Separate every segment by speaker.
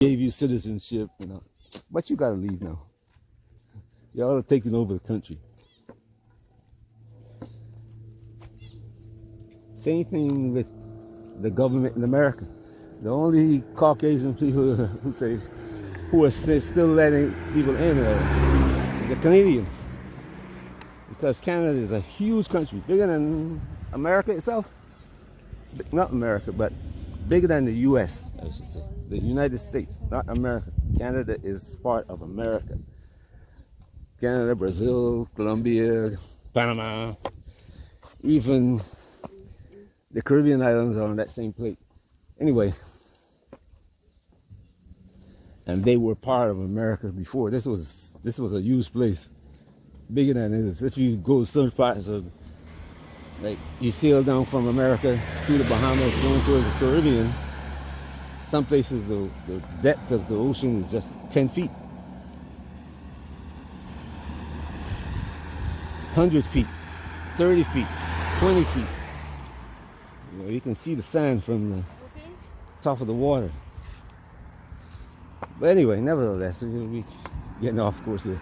Speaker 1: gave you citizenship, you know, but you gotta leave now. Y'all are taking over the country. Same thing with the government in America. The only Caucasian people who are still letting people in are the Canadians, because Canada is a huge country, bigger than America itself. Not America, but bigger than the U.S. I should say. The United States, not America. Canada is part of America. Canada, Brazil, Colombia, Panama, even the Caribbean islands are on that same plate. Anyway, and they were part of America before. This was a huge place, bigger than it is. If you go to certain parts of, like, you sail down from America through the Bahamas going towards the Caribbean, some places the depth of the ocean is just 10 feet, 100 feet, 30 feet, 20 feet. You know, you can see the sand from the top of the water. But anyway, nevertheless, we're getting off course here.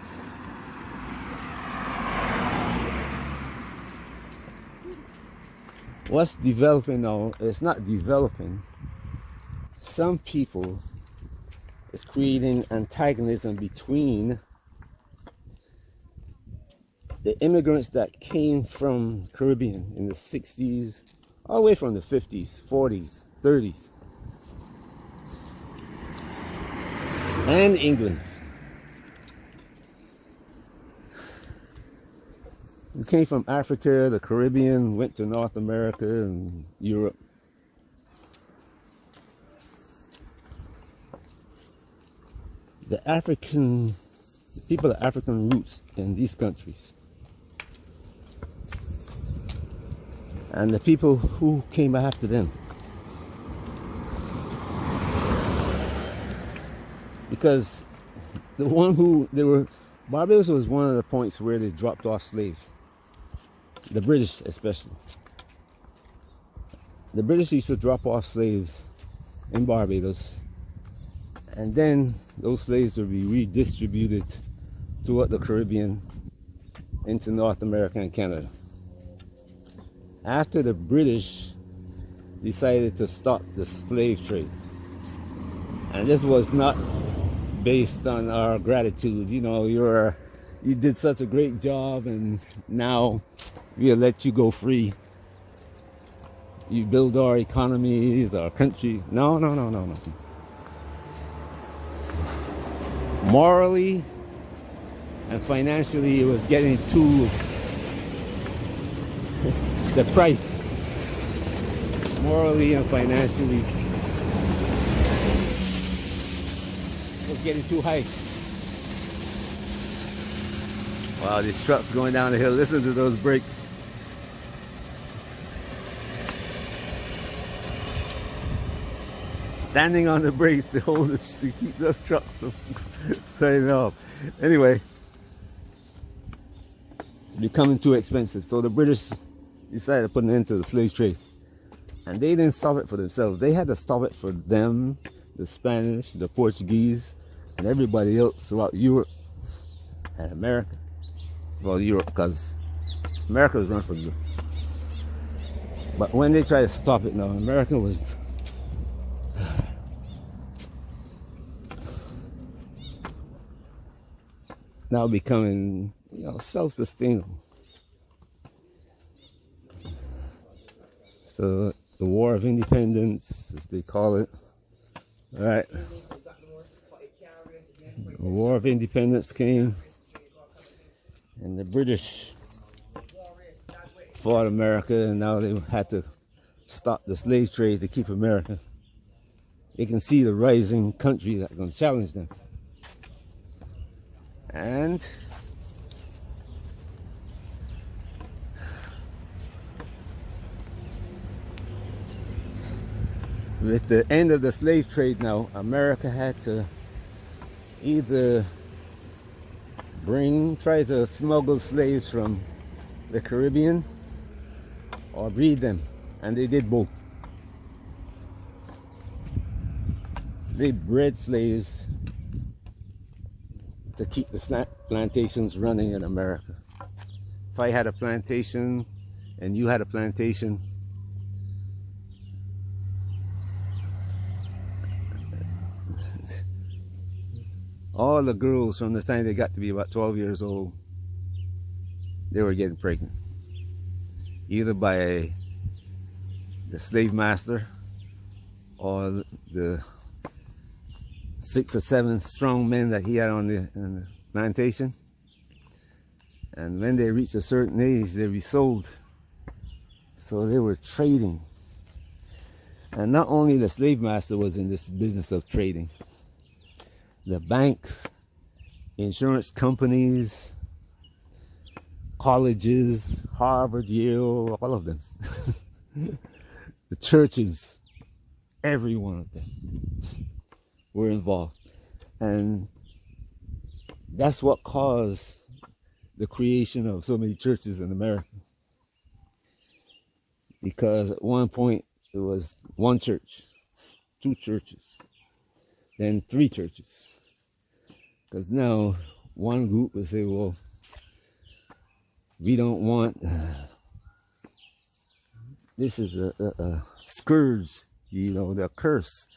Speaker 1: What's developing now, it's not developing. Some people is creating antagonism between the immigrants that came from Caribbean in the 60s, all the way from the 50s, 40s, 30s, and England. We came from Africa, the Caribbean, went to North America and Europe. The people of African roots in these countries, and the people who came after them, because Barbados was one of the points where they dropped off slaves. The British especially. The British used to drop off slaves in Barbados, and then those slaves would be redistributed throughout the Caribbean into North America and Canada. After the British decided to stop the slave trade, and this was not based on our gratitude, you know, you did such a great job and now we'll let you go free. You build our economies, our country. No. Morally and financially, it was getting to the price. Morally and financially, it was getting too high. Wow, these trucks going down the hill. Listen to those brakes. Standing on the brakes to hold it, to keep those trucks from staying off. Anyway, becoming too expensive. So the British decided to put an end to the slave trade. And they didn't stop it for themselves. They had to stop it for them, the Spanish, the Portuguese, and everybody else throughout Europe and America. Well, Europe, because America was run from Europe. But when they tried to stop it now, America was now becoming, you know, self-sustainable. So the War of Independence, as they call it, all right. The War of Independence came, and the British fought America, and now they had to stop the slave trade to keep America. They can see the rising country that's going to challenge them. And with the end of the slave trade now, America had to either try to smuggle slaves from the Caribbean or breed them, and they did both. They bred slaves to keep the plantations running in America. If I had a plantation and you had a plantation, all the girls from the time they got to be about 12 years old, they were getting pregnant. Either by the slave master or the 6 or 7 strong men that he had on the plantation. And when they reached a certain age, they'd be sold. So they were trading. And not only the slave master was in this business of trading, the banks, insurance companies, colleges, Harvard, Yale, all of them. The churches, every one of them were involved. And that's what caused the creation of so many churches in America. Because at one point it was 1 church, 2 churches, then 3 churches. Because now one group will say, well, we don't want, this is a scourge, you know, the curse.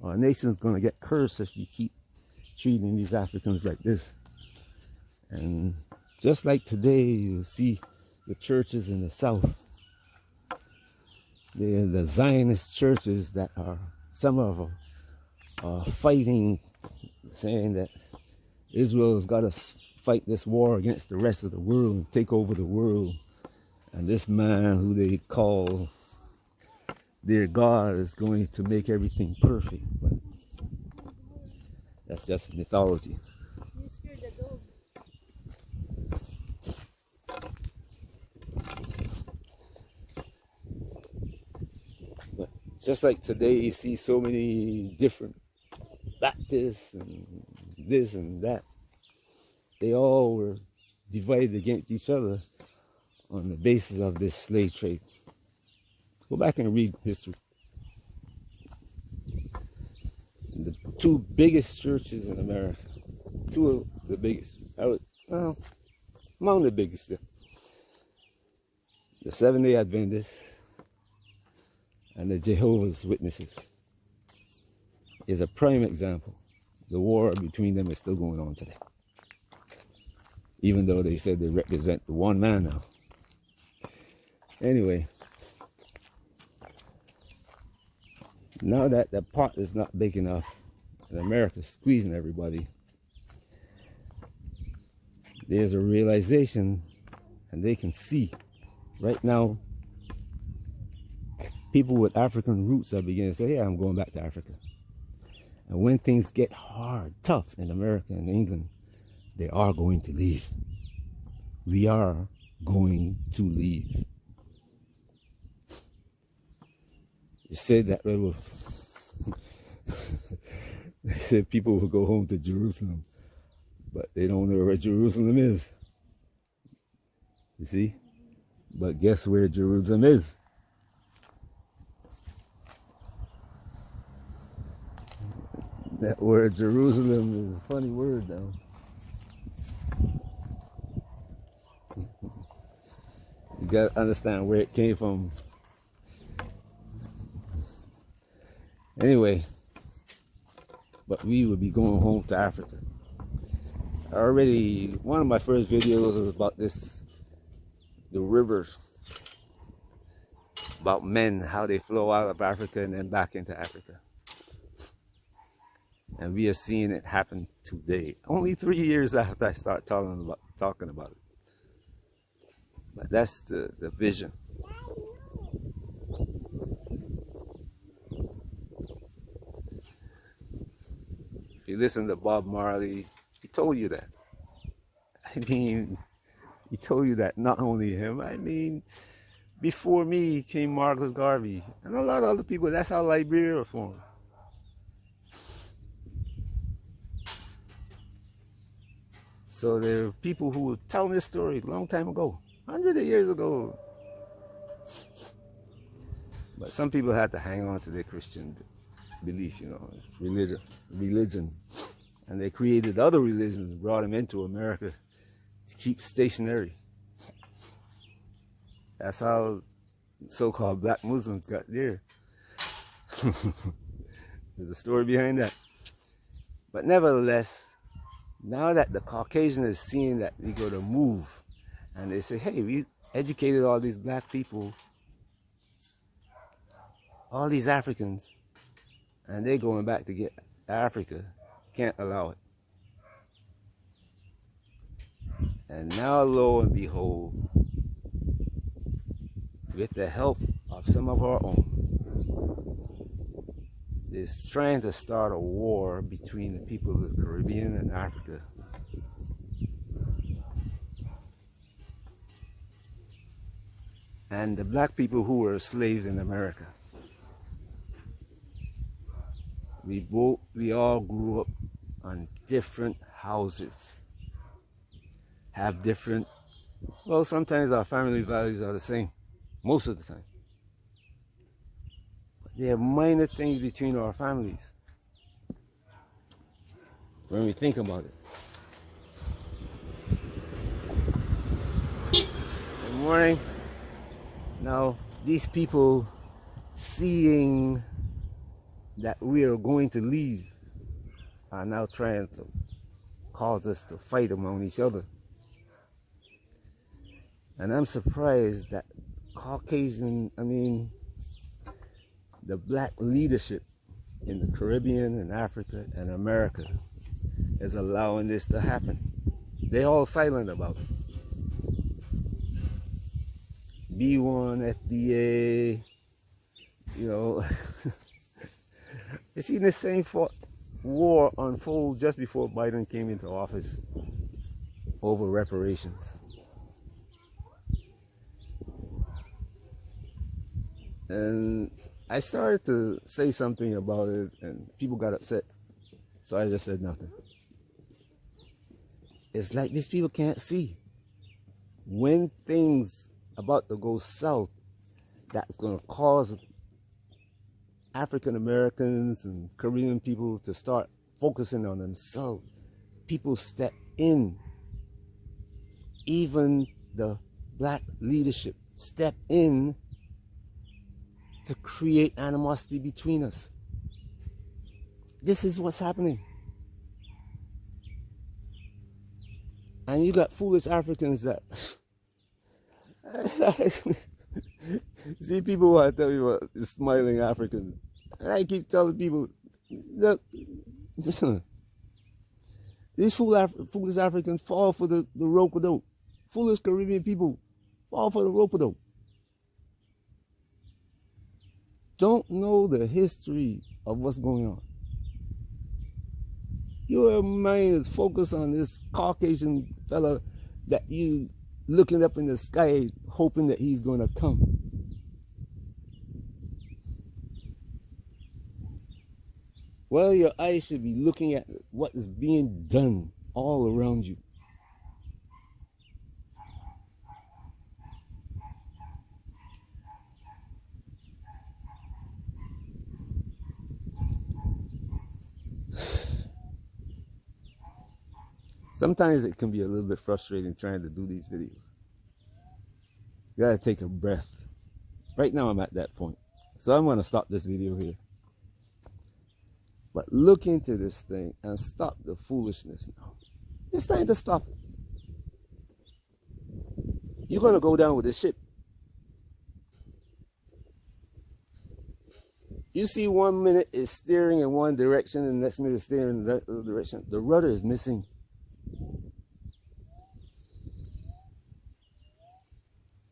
Speaker 1: Our nation's going to get cursed if you keep treating these Africans like this. And just like today, you see the churches in the South, the Zionist churches that are, some of them are fighting, saying that Israel has got to fight this war against the rest of the world and take over the world. And this man who they call their God is going to make everything perfect. But that's just mythology. But just like today, you see so many different Baptists and this and that. They all were divided against each other on the basis of this slave trade. Go back and read history. The 2 biggest churches in America, 2 of the biggest, well, among the biggest, the Seventh-day Adventists and the Jehovah's Witnesses is a prime example. The war between them is still going on today, even though they said they represent the one man now. Anyway, now that the pot is not big enough and America's squeezing everybody, there's a realization, and they can see right now, people with African roots are beginning to say, yeah, I'm going back to Africa. And when things get hard, tough in America and England, they are going to leave. We are going to leave. It said that they said people will go home to Jerusalem, but they don't know where Jerusalem is. You see? But guess where Jerusalem is? That word Jerusalem is a funny word though. You gotta understand where it came from. Anyway, but we would be going home to Africa. Already, one of my first videos was about this, the rivers, about men, how they flow out of Africa and then back into Africa. And we are seeing it happen today, only 3 years after I start talking about it. But that's the vision. If you listen to Bob Marley, he told you that. I mean, he told you that, not only him, I mean, before me came Marcus Garvey and a lot of other people. That's how Liberia was formed. So there are people who were telling this story a long time ago, hundreds of years ago. But some people had to hang on to their Christian belief, you know, it's religion. And they created other religions and brought them into America to keep stationary. That's how so-called black Muslims got there. There's a story behind that. But nevertheless, now that the Caucasian is seeing that we go to move, and they say, hey, we educated all these black people, all these Africans, and they're going back to get Africa. Can't allow it. And now, lo and behold, with the help of some of our own, is trying to start a war between the people of the Caribbean and Africa. And the black people who were slaves in America. We all grew up on different houses, have different, well, sometimes our family values are the same, most of the time. But there are minor things between our families when we think about it. Good morning. Now, these people seeing that we are going to leave are now trying to cause us to fight among each other. And I'm surprised that the black leadership in the Caribbean and Africa and America is allowing this to happen. They're all silent about it. B1, FDA, you know. You see the same war unfold just before Biden came into office over reparations. And I started to say something about it and people got upset. So I just said nothing. It's like these people can't see. When things about to go south, that's going to cause African Americans and Caribbean people to start focusing on themselves. People step in. Even the black leadership step in to create animosity between us. This is what's happening. And you got foolish Africans that see, people want to tell me about the smiling African. And I keep telling people, look, these foolish Africans fall for the rope-a-dope. Foolish Caribbean people fall for the rope-a-dope. Don't know the history of what's going on. Your mind is focused on this Caucasian fella that you looking up in the sky hoping that he's going to come. Well, your eyes should be looking at what is being done all around you. Sometimes it can be a little bit frustrating trying to do these videos. You gotta take a breath. Right now I'm at that point. So I'm gonna stop this video here. But look into this thing and stop the foolishness now. It's time to stop. You're gonna go down with this ship. You see 1 minute is steering in one direction and the next minute is steering in the other direction. The rudder is missing.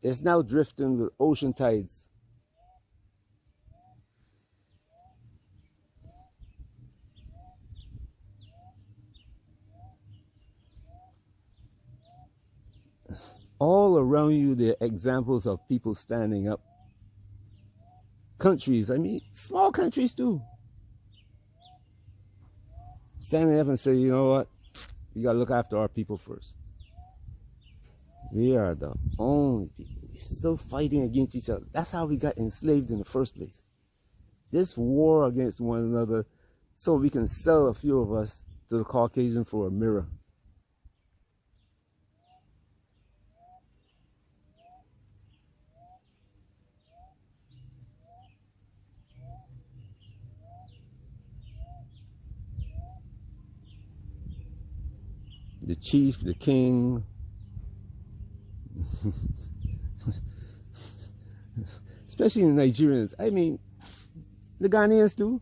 Speaker 1: It's now drifting with ocean tides. All around you, there are examples of people standing up. Countries, I mean, small countries too. Standing up and say, you know what? We gotta look after our people first. We are the only people. We're still fighting against each other. That's how we got enslaved in the first place. This war against one another so we can sell a few of us to the Caucasian for a mirror. The chief, the king, especially the Nigerians. I mean, the Ghanaians too.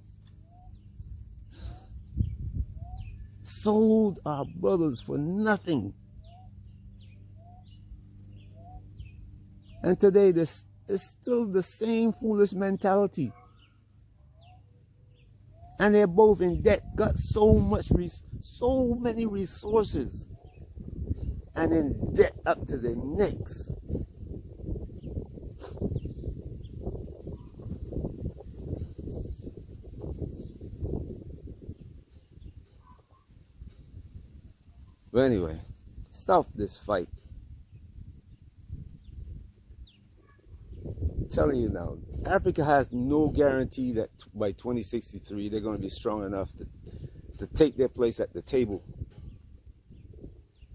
Speaker 1: Sold our brothers for nothing. And today, this is still the same foolish mentality. And they're both in debt, got so many resources, and in debt up to their necks. But anyway, stop this fight. I'm telling you now, Africa has no guarantee that by 2063 they're going to be strong enough to take their place at the table.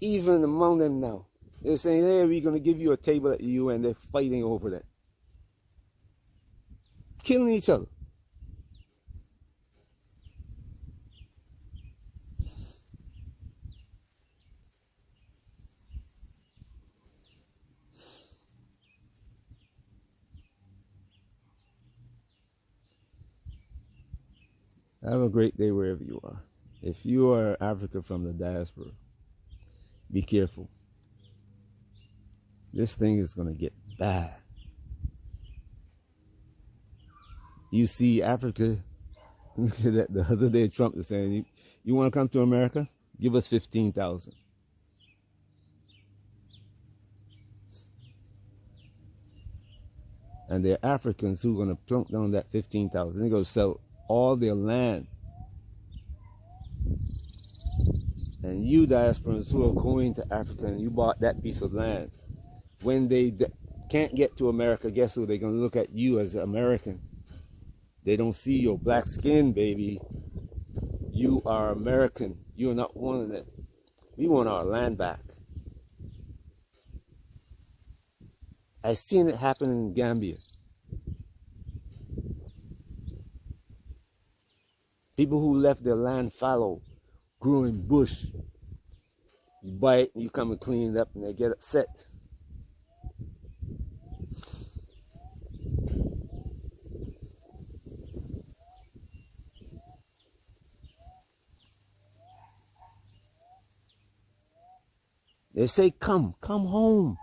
Speaker 1: Even among them now, they're saying, hey, we're going to give you a table at the UN. They're fighting over that. Killing each other. Have a great day wherever you are. If you are Africa from the diaspora, be careful. This thing is going to get bad. You see Africa, look at that, the other day Trump was saying, you want to come to America? Give us 15,000. And they're Africans who are going to plunk down that 15,000. They're going to sell all their land. And you diasporans who are going to Africa and you bought that piece of land, when they can't get to America, guess who? They're going to look at you as an American. They don't see your black skin, baby. You are American. You're not one of them. We want our land back. I've seen it happen in Gambia. People who left their land fallow, growing bush. You buy it and you come and clean it up and they get upset. They say, come home.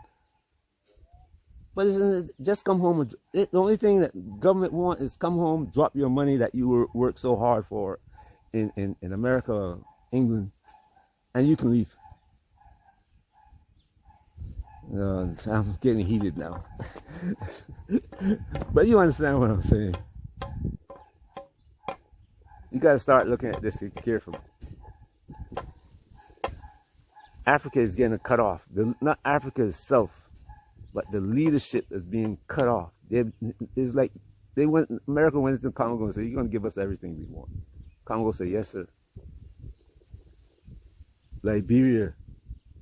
Speaker 1: But isn't it just come home? The only thing that government wants is come home, drop your money that you worked so hard for in America or England, and you can leave. I'm getting heated now. But you understand what I'm saying. You got to start looking at this carefully. Africa is getting cut off. Not Africa itself, but the leadership is being cut off. It's like America went into Congo and said, you're going to give us everything we want. Congo said, yes, sir. Liberia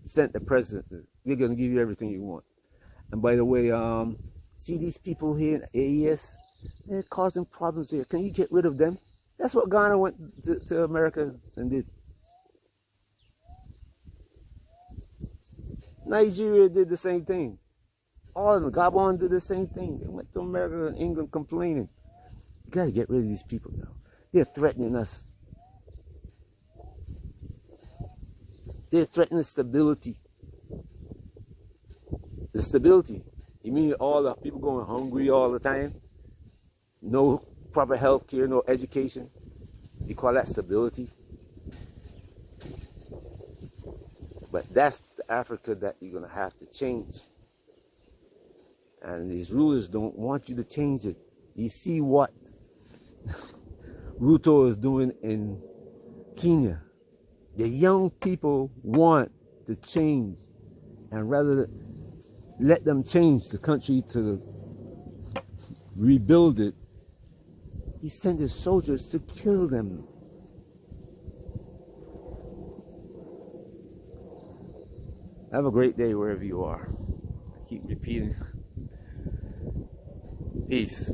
Speaker 1: sent the president, we're going to give you everything you want. And by the way, see these people here in AES? They're causing problems here. Can you get rid of them? That's what Ghana went to America and did. Nigeria did the same thing. All of them, Gabon did the same thing. They went to America and England complaining. You got to get rid of these people now. They're threatening us. They're threatening stability. The stability. You mean all the people going hungry all the time? No proper health care, no education. You call that stability? But that's the Africa that you're going to have to change. And these rulers don't want you to change it. You see what Ruto is doing in Kenya. The young people want to change. And rather let them change the country to rebuild it, He sent his soldiers to kill them. Have a great day wherever you are. I keep repeating. Peace.